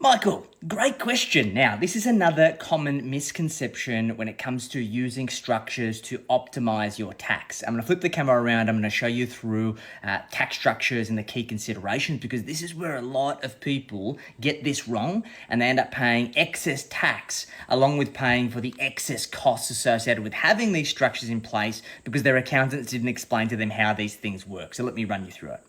Michael, great question. Now, this is another common misconception when it comes to using structures to optimize your tax. I'm going to flip the camera around. I'm going to show you through tax structures and the key considerations because this is where a lot of people get this wrong and they end up paying excess tax along with paying for the excess costs associated with having these structures in place because their accountants didn't explain to them how these things work. So let me run you through it.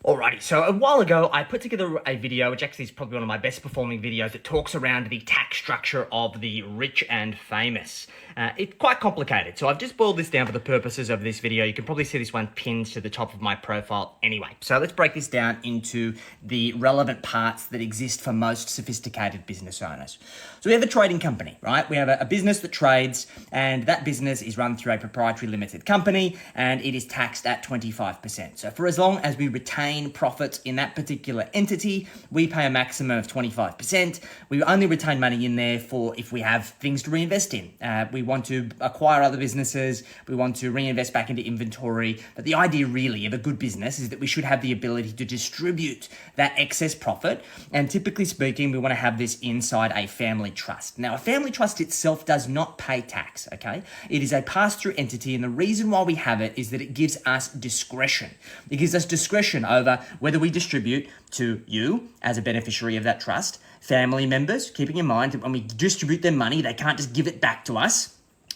Alrighty, so a while ago, I put together a video, which actually is probably one of my best performing videos, that talks around the tax structure of the rich and famous. It's quite complicated, so I've just boiled this down for the purposes of this video. You can probably see this one pinned to the top of my profile anyway. So let's break this down into the relevant parts that exist for most sophisticated business owners. So we have a trading company, right? We have a business that trades, and that business is run through a proprietary limited company, and it is taxed at 25%. So for as long as we retain profits in that particular entity, we pay a maximum of 25%. We only retain money in there for if we have things to reinvest in. We want to acquire other businesses. We want to reinvest back into inventory. But the idea really of a good business is that we should have the ability to distribute that excess profit. And typically speaking, we want to have this inside a family trust. Now, a family trust itself does not pay tax, okay? It is a pass-through entity, and the reason why we have it is that it gives us discretion. It gives us discretion over whether we distribute to you as a beneficiary of that trust, family members, keeping in mind that when we distribute their money, they can't just give it back to us.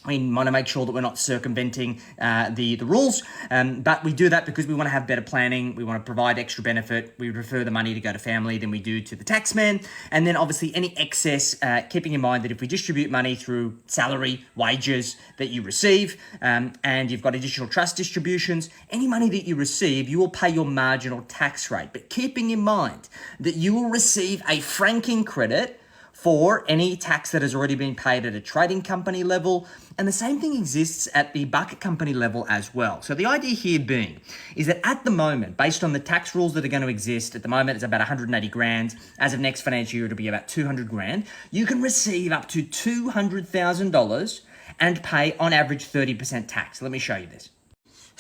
We want to make sure that we're not circumventing the rules, but we do that because we want to have better planning. We want to provide extra benefit. We prefer the money to go to family than we do to the taxman. And then obviously any excess, keeping in mind that if we distribute money through salary, wages that you receive, and you've got additional trust distributions, any money that you receive, you will pay your marginal tax rate. But keeping in mind that you will receive a franking credit for any tax that has already been paid at a trading company level. And the same thing exists at the bucket company level as well. So the idea here being is that at the moment, based on the tax rules that are going to exist, at the moment it's about 180 grand. As of next financial year, it'll be about 200 grand. You can receive up to $200,000 and pay on average 30% tax. Let me show you this.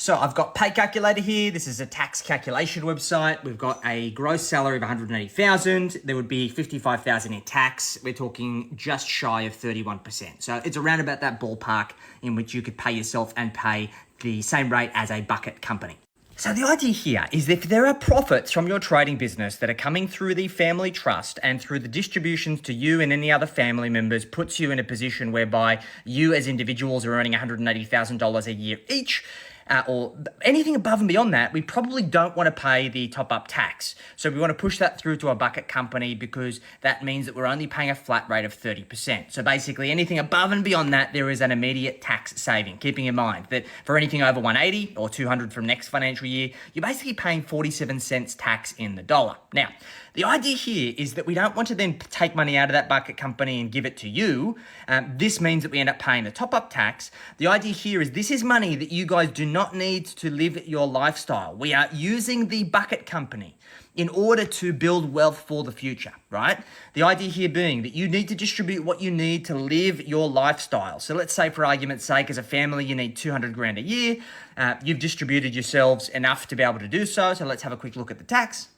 So I've got Pay Calculator here. This is a tax calculation website. We've got a gross salary of 180,000. There would be 55,000 in tax. We're talking just shy of 31%. So it's around about that ballpark in which you could pay yourself and pay the same rate as a bucket company. So the idea here is that if there are profits from your trading business that are coming through the family trust and through the distributions to you and any other family members puts you in a position whereby you as individuals are earning $180,000 a year each, or anything above and beyond that, we probably don't want to pay the top-up tax. So we want to push that through to a bucket company because that means that we're only paying a flat rate of 30%. So basically anything above and beyond that, there is an immediate tax saving, keeping in mind that for anything over 180 or 200 from next financial year, you're basically paying 47 cents tax in the dollar. Now, the idea here is that we don't want to then take money out of that bucket company and give it to you. This means that we end up paying the top-up tax. The idea here is this is money that you guys do not need to live your lifestyle. We are using the bucket company in order to build wealth for the future, right? The idea here being that you need to distribute what you need to live your lifestyle. So let's say for argument's sake, as a family, you need 200 grand a year. You've distributed yourselves enough to be able to do so. So let's have a quick look at the tax.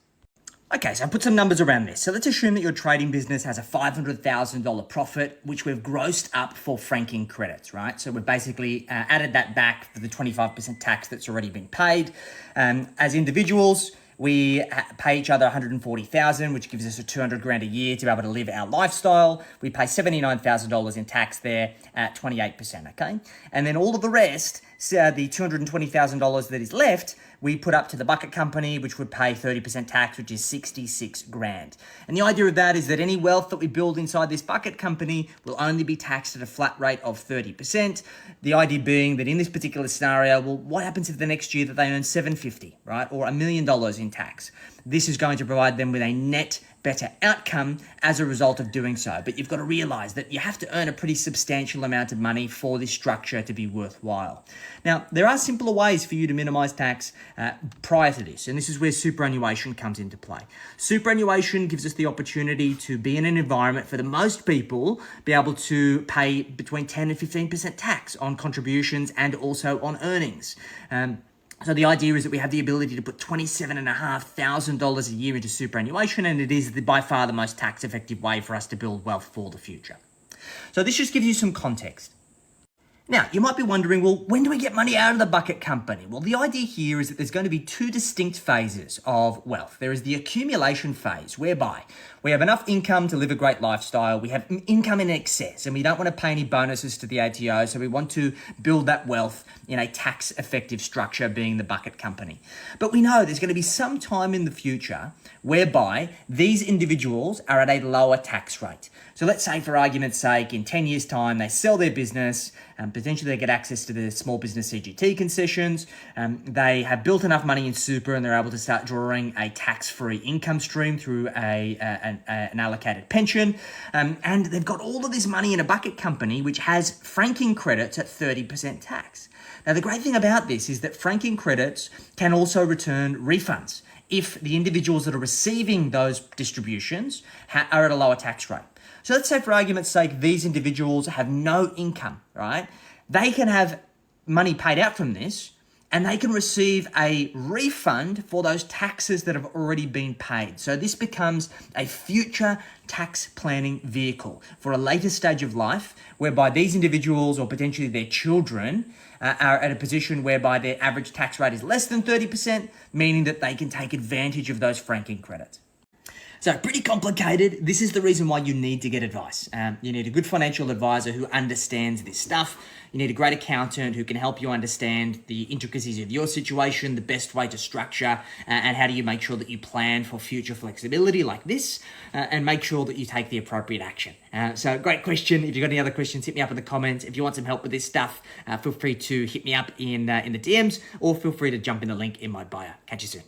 Okay, so I put some numbers around this. So let's assume that your trading business has a $500,000 profit, which we've grossed up for franking credits, right? So we've basically added that back for the 25% tax that's already been paid. As individuals, we pay each other 140,000, which gives us a 200 grand a year to be able to live our lifestyle. We pay $79,000 in tax there at 28%, okay? And then all of the rest, so the $220,000 that is left, we put up to the bucket company, which would pay 30% tax, which is 66 grand. And the idea of that is that any wealth that we build inside this bucket company will only be taxed at a flat rate of 30%. The idea being that in this particular scenario, well, what happens if the next year that they earn 750, right? Or $1 million in tax? This is going to provide them with a net better outcome as a result of doing so. But you've got to realize that you have to earn a pretty substantial amount of money for this structure to be worthwhile. Now, there are simpler ways for you to minimize tax prior to this, and this is where superannuation comes into play. Superannuation gives us the opportunity to be in an environment for the most people, be able to pay between 10 and 15% tax on contributions and also on earnings. So the idea is that we have the ability to put $27,500 a year into superannuation, and it is by far the most tax effective way for us to build wealth for the future. So this just gives you some context. Now, you might be wondering, well, when do we get money out of the bucket company? Well, the idea here is that there's going to be two distinct phases of wealth. There is the accumulation phase, whereby we have enough income to live a great lifestyle, we have income in excess, and we don't want to pay any bonuses to the ATO, so we want to build that wealth in a tax-effective structure, being the bucket company. But we know there's going to be some time in the future whereby these individuals are at a lower tax rate. So let's say, for argument's sake, in 10 years' time, they sell their business, potentially they get access to the small business CGT concessions, they have built enough money in super, and they're able to start drawing a tax-free income stream through an allocated pension, and they've got all of this money in a bucket company which has franking credits at 30% tax. Now, the great thing about this is that franking credits can also return refunds if the individuals that are receiving those distributions are at a lower tax rate. So let's say, for argument's sake, these individuals have no income, right? They can have money paid out from this, and they can receive a refund for those taxes that have already been paid. So this becomes a future tax planning vehicle for a later stage of life, whereby these individuals, or potentially their children, are at a position whereby their average tax rate is less than 30%, meaning that they can take advantage of those franking credits. So pretty complicated. This is the reason why you need to get advice. You need a good financial advisor who understands this stuff. You need a great accountant who can help you understand the intricacies of your situation, the best way to structure, and how do you make sure that you plan for future flexibility like this, and make sure that you take the appropriate action. So great question. If you've got any other questions, hit me up in the comments. If you want some help with this stuff, feel free to hit me up in the DMs, or feel free to jump in the link in my bio. Catch you soon.